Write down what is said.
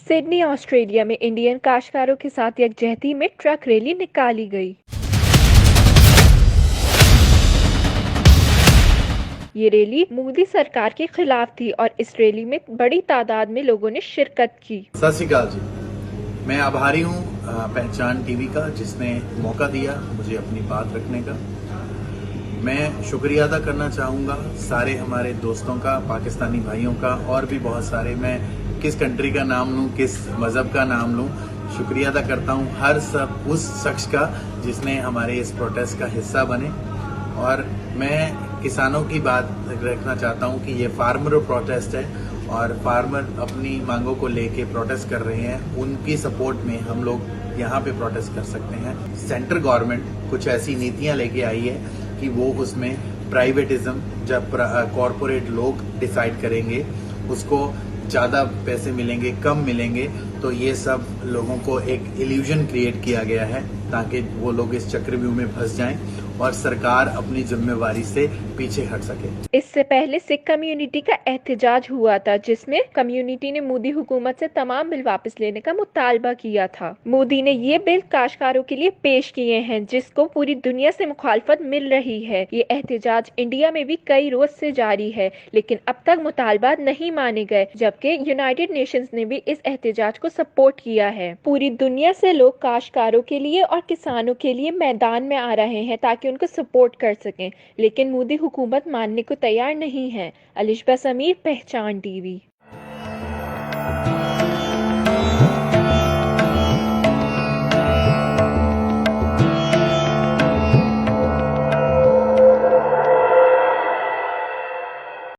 Sydney, Australia में Indian काश्तकारों के साथ यकजहती में ट्रक रैली निकाली गई। ये रैली मोदी सरकार के खिलाफ थी और इस रैली में बड़ी तादाद में लोगों ने शिरकत की। सत श्री अकाल जी, मैं आभारी हूँ पहचान टीवी का, जिसने मौका दिया मुझे अपनी बात रखने का। मैं शुक्रिया अदा करना चाहूँगा सारे हमारे दोस्तों का, पाकिस्तानी भाइयों का, और भी बहुत सारे। मैं किस कंट्री का नाम लूँ, किस मज़हब का नाम लूँ, शुक्रिया अदा करता हूँ हर सब उस शख्स का जिसने हमारे इस प्रोटेस्ट का हिस्सा बने। और मैं किसानों की बात रखना चाहता हूँ कि ये फार्मर प्रोटेस्ट है और फार्मर अपनी मांगों को लेके प्रोटेस्ट कर रहे हैं। उनकी सपोर्ट में हम लोग यहाँ पे प्रोटेस्ट कर सकते हैं। सेंट्रल गवर्नमेंट कुछ ऐसी नीतियाँ लेके आई है कि वो उसमें प्राइवेटिज्म, जब कॉरपोरेट लोग डिसाइड करेंगे उसको ज़्यादा पैसे मिलेंगे, कम मिलेंगे, तो ये सब लोगों को एक इल्यूजन क्रिएट किया गया है ताकि वो लोग इस चक्रव्यूह में फंस जाएं और सरकार अपनी जिम्मेवारी से पीछे हट सके। इससे पहले सिख कम्युनिटी का एहतजाज हुआ था, जिसमें कम्युनिटी ने मोदी हुकूमत से तमाम बिल वापस लेने का मुतालबा किया था। मोदी ने ये बिल काश्तकारों के लिए पेश किए हैं, जिसको पूरी दुनिया से मुखालफत मिल रही है। ये एहतजाज इंडिया में भी कई रोज से जारी है, लेकिन अब तक मुतालबात नहीं माने गए, जबकि यूनाइटेड नेशंस ने भी इस एहतजाज को सपोर्ट किया है। पूरी दुनिया से लोग काश्तकारों के लिए और किसानों के लिए मैदान में आ रहे हैं ताकि उनको सपोर्ट कर सकें, लेकिन मोदी हुकूमत मानने को तैयार नहीं है। अलिशबा समीर, पहचान टीवी।